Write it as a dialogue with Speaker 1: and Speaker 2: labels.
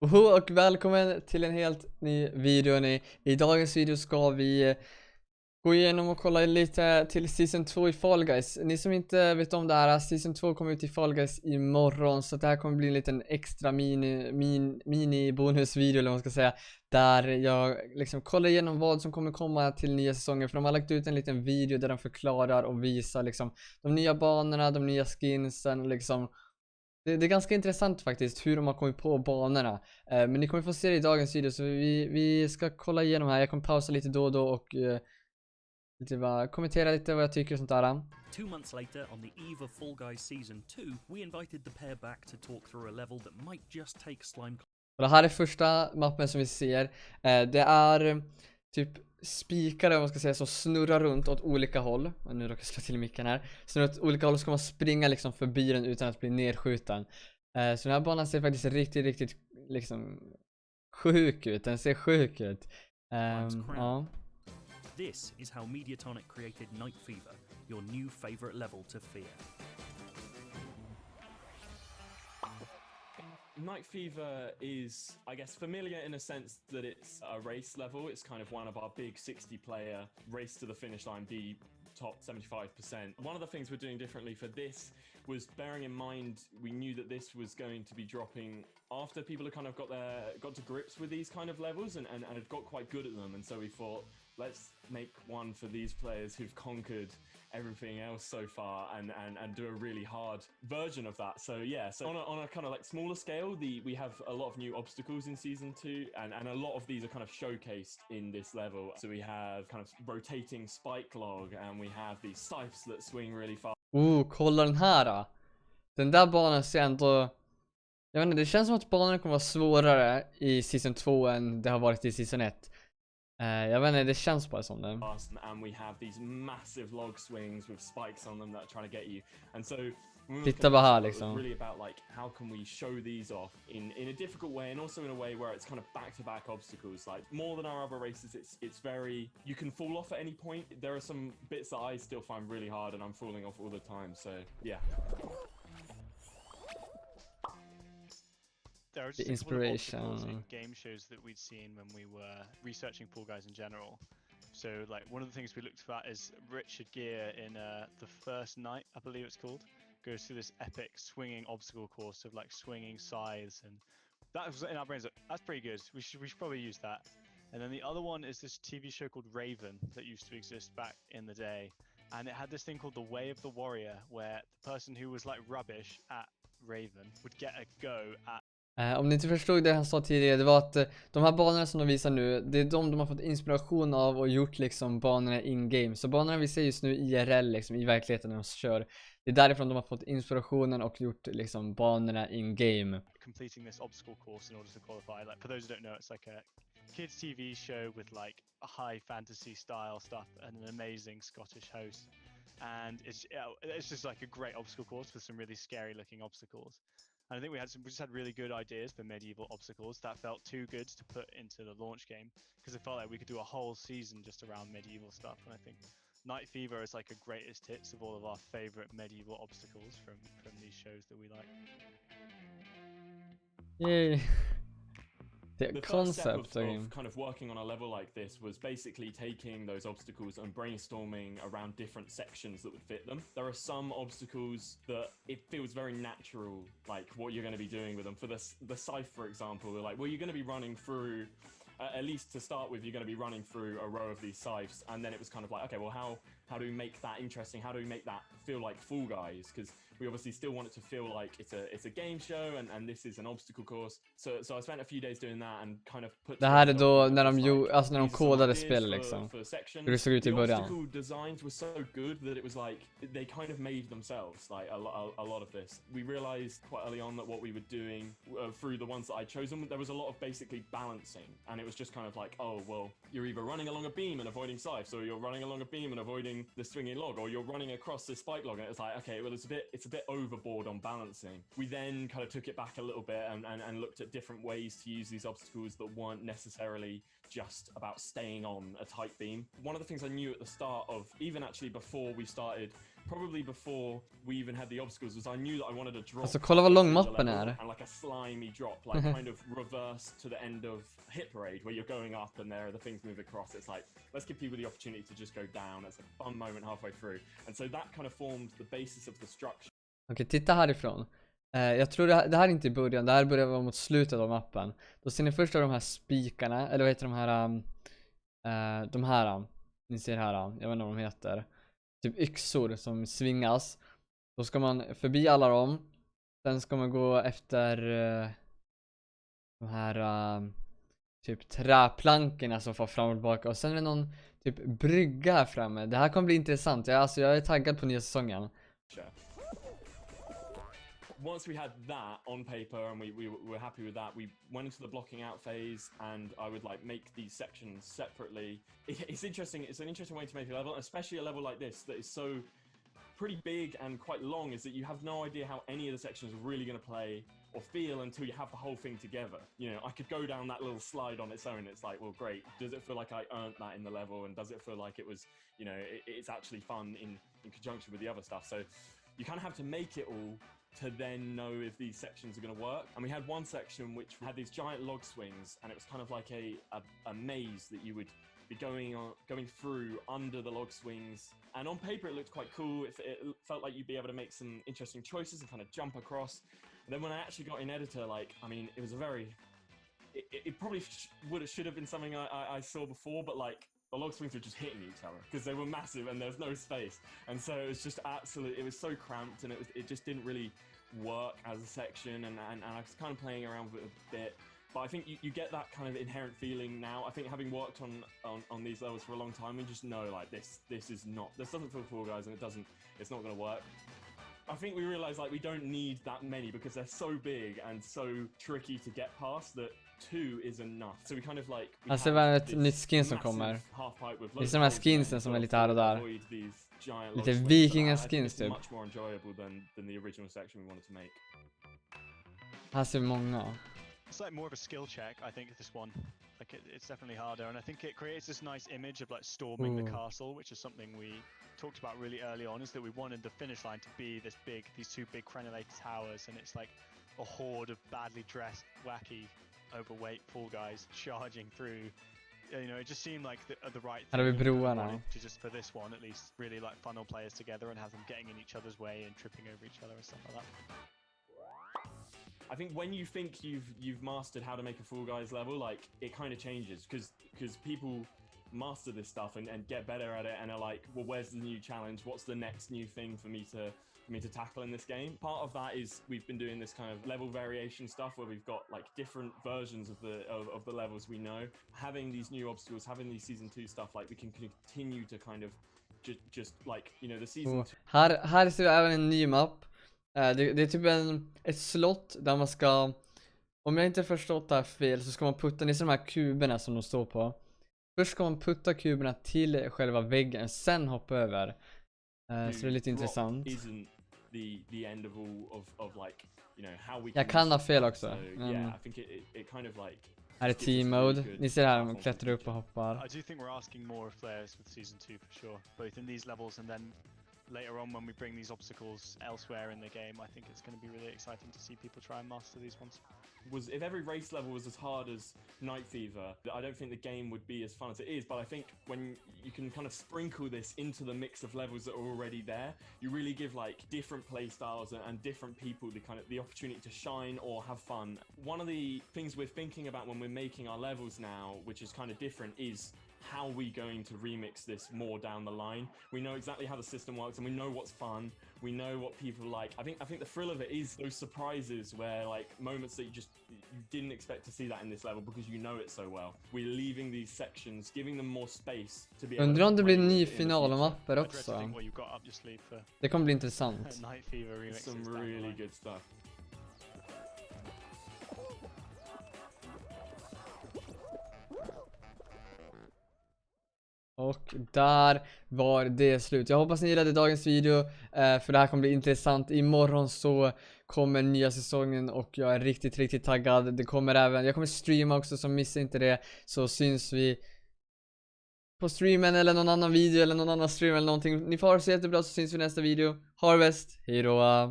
Speaker 1: Och välkommen till en helt ny video. I dagens video ska vi gå igenom och kolla lite till Season 2 i Fall Guys. Ni som inte vet om det här, Season 2 kommer ut i Fall Guys imorgon. Så det här kommer bli en liten extra mini bonusvideo eller vad man ska säga. Där jag liksom kollar igenom vad som kommer komma till nya säsonger. För de har lagt ut en liten video där de förklarar och visar liksom de nya banorna, de nya skinsen och liksom. Det är ganska intressant faktiskt hur de har kommit på banorna. Men ni kommer få se det i dagens video, så vi ska kolla igenom här. Jag kommer pausa lite då och då och kommentera lite vad jag tycker och sånt där.
Speaker 2: 2 months later, on the eve of Fall Guys Season 2, we invited the pair back to talk through a level that might just take slime.
Speaker 1: Och det här är första mappen som vi ser. Det är typ spikar, om man ska säga, som snurrar runt åt olika håll. Och nu råkar jag slå till micken här. Snurrar åt olika håll, så ska man springa liksom förbi den utan att bli nedskjuten. Så den här banan ser faktiskt riktigt liksom sjuk ut. Den ser sjuk ut. Ja.
Speaker 2: This is how Mediatonic created Night Fever, your new favorite level to fear.
Speaker 3: Night Fever is, I guess, familiar in a sense that it's a race level. It's kind of one of our big 60-player race to the finish line, be top 75%. One of the things we're doing differently for this was bearing in mind we knew that this was going to be dropping after people had kind of got to grips with these kind of levels and had got quite good at them. And so we thought, let's make one for these players who've conquered everything else so far and do a really hard version of that. So yeah, so on a kind of like smaller scale, we have a lot of new obstacles in Season 2 and a lot of these are kind of showcased in this level. So we have kind of rotating spike log and we have these scythes that swing really fast.
Speaker 1: Kolla den här. Den där banan ser ändå, jag vet inte, det känns som att banan kommer vara svårare i Season 2 än det har varit i Season 1. Jag vet inte, det känns bara som det.
Speaker 3: And we have these massive log swings with spikes on them that are trying to get you. And so
Speaker 1: Titta bara här liksom.
Speaker 3: really about like how can we show these off in a difficult way and also in a way where it's kind of back-to-back obstacles. Like more than our other races, it's very, you can fall off at any point. There are some bits that I still find really hard and I'm falling off all the time. So yeah.
Speaker 4: There are
Speaker 1: The
Speaker 4: just a couple of obstacles
Speaker 1: inspiration.
Speaker 4: in game shows that we'd seen when we were researching Fall Guys in general. So, like, one of the things we looked at is Richard Gere in the first night, I believe it's called, goes through this epic swinging obstacle course of like swinging scythes, and that was in our brains. Like, that's pretty good. We should probably use that. And then the other one is this TV show called Raven that used to exist back in the day, and it had this thing called the Way of the Warrior, where the person who was like rubbish at Raven would get a go at.
Speaker 1: Om ni inte förstod det han sa tidigare, det var att de här banorna som de visar nu, det är de har fått inspiration av och gjort liksom banorna in-game. Så banorna vi ser just nu IRL liksom, i verkligheten när de kör, det är därifrån de har fått inspirationen och gjort liksom banorna in-game.
Speaker 4: Completing this obstacle course in order to qualify. Like, for those who don't know, it's like a kids TV show with like a high fantasy style stuff and an amazing Scottish host. And it's just like a great obstacle course with some really scary looking obstacles. And I think we just had really good ideas for medieval obstacles that felt too good to put into the launch game, because it felt like we could do a whole season just around medieval stuff. And I think Night Fever is like a greatest hits of all of our favorite medieval obstacles from these shows that we like.
Speaker 1: Yay. The
Speaker 3: first step
Speaker 1: concept
Speaker 3: of kind of working on a level like this was basically taking those obstacles and brainstorming around different sections that would fit them. There are some obstacles that it feels very natural, like what you're going to be doing with them. For the scythe, for example, we're like, well, you're going to be running through, at least to start with, you're going to be running through a row of these scythes. And then it was kind of like, okay, well, how do we make that interesting? How do we make that feel like Fall Guys? Because we obviously still want it to feel like it's a game show and this is an obstacle course. So I spent a few days doing that and kind of put.
Speaker 1: Det här är då när när de kodade spel liksom. Hur det såg ut i början.
Speaker 3: The obstacle designs were so good that it was like they kind of made themselves, like a lot of this. We realized quite early on that what we were doing through the ones that I'd chosen, there was a lot of basically balancing, and it was just kind of like, oh well, you're either running along a beam and avoiding scythes, or you're running along a beam and avoiding the swinging log, or you're running across this spike log, and it's like, okay, well it's a bit overboard on balancing. We then kind of took it back a little bit and looked at different ways to use these obstacles that weren't necessarily just about staying on a tight beam. One of the things I knew at the start of, even actually before we started probably before we even had the obstacles, was I knew that I wanted a drop.
Speaker 1: Alltså kolla vad lång
Speaker 3: through the
Speaker 1: mappen
Speaker 3: level,
Speaker 1: är.
Speaker 3: And like a slimy drop, like kind of reverse to the end of Hit Parade, where you're going up and there are the things move across. It's like, let's give people the opportunity to just go down. It's a fun moment halfway through. And so that kind of formed the basis of the structure.
Speaker 1: Okej, titta härifrån. Jag tror det här är inte i början, det här börjar vara mot slutet av mappen. Då ser ni först av de här spikarna, eller vad heter de här, ni ser här, jag vet inte vad de heter. Typ yxor som svingas. Då ska man förbi alla dem. Sen ska man gå efter de här typ träplankorna som får fram och tillbaka. Och sen är det någon typ brygga här framme. Det här kommer bli intressant. Jag är taggad på nya säsongen.
Speaker 3: Once we had that on paper and we were happy with that, we went into the blocking out phase, and I would like make these sections separately. It's interesting. It's an interesting way to make a level, especially a level like this that is so pretty big and quite long, is that you have no idea how any of the sections are really going to play or feel until you have the whole thing together. You know, I could go down that little slide on its own. It's like, well, great. Does it feel like I earned that in the level? And does it feel like it was, you know, it's actually fun in conjunction with the other stuff? So you kind of have to make it all to then know if these sections are going to work. And we had one section which had these giant log swings, and it was kind of like a maze that you would be going through under the log swings. And on paper it looked quite cool. It felt like you'd be able to make some interesting choices and kind of jump across. And then when I actually got in editor, like, I mean, it was a very... It probably should have been something I saw before, but like, the log swings were just hitting each other because they were massive and there's no space, and so it was just absolutely, it was so cramped, and it just didn't really work as a section, and I was kind of playing around with it a bit. But I think you get that kind of inherent feeling now. I think having worked on these levels for a long time, we just know like this doesn't feel Fall Guys, and it's not going to work. I think we realized like we don't need that many because they're so big and so tricky to get past that 2 is enough. So we kind of like...
Speaker 1: Alltså det var ett nytt skin som kommer. Det är de här skinsen som är lite här och där. Lite vikingaskins typ. Här ser vi många.
Speaker 4: It's like more of a skill check, I think, this one. Like it's definitely harder, and I think it creates this nice image of like storming the castle, which is something we talked about really early on, is that we wanted the finish line to be these two big crenellated towers, and it's like a horde of badly dressed, wacky, overweight Fall Guys charging through. You know, it just seemed like the right thing to just, for this one at least, really like funnel players together and have them getting in each other's way and tripping over each other and stuff like that.
Speaker 3: I think when you think you've mastered how to make a Fall Guys level, like, it kind of changes because people master this stuff and get better at it and are like, well, where's the new challenge? What's the next new thing for me to tackle in this game? Part of that is we've been doing this kind of level variation stuff where we've got like different versions of the levels we know. Having these new obstacles, having these season 2 stuff, like we can continue to kind of just like, you know, the season 2.
Speaker 1: Här ser vi även en ny mapp. Det är typ ett slott där man ska, om jag inte förstått det här fel, så ska man putta ner de här kuberna som de står på. Först ska man putta kuberna till själva väggen, sen hoppa över. Så det är lite intressant. Jag kan ha fel också. Här är team mode. Ni ser här, man klättrar upp och hoppar.
Speaker 4: I do think we're asking more of players with season 2 for sure, both in these levels and then later on when we bring these obstacles elsewhere in the game. I think it's going to be really exciting to see people try and master these ones.
Speaker 3: If every race level was as hard as Night Fever, I don't think the game would be as fun as it is, but I think when you can kind of sprinkle this into the mix of levels that are already there, you really give like different play styles and different people the opportunity to shine or have fun. One of the things we're thinking about when we're making our levels now, which is kind of different, is how are we going to remix this more down the line? We know exactly how the system works, and we know what's fun. We know what people like. I think the thrill of it is those surprises where like moments that you didn't expect to see that in this level because you know it so well. We're leaving these sections, giving them more space to be able to.
Speaker 1: Undrar om det blir en ny finalmapper också. Det kommer bli intressant.
Speaker 3: Some really good stuff.
Speaker 1: Och där var det slut. Jag hoppas ni gillade dagens video, för det här kommer bli intressant. Imorgon så kommer nya säsongen och jag är riktigt taggad. Det kommer även, jag kommer streama också, så missa inte det. Så syns vi på streamen eller någon annan video eller någon annan stream eller någonting. Ni får ha det så jättebra, så syns vi i nästa video. Ha det bäst, hejdå!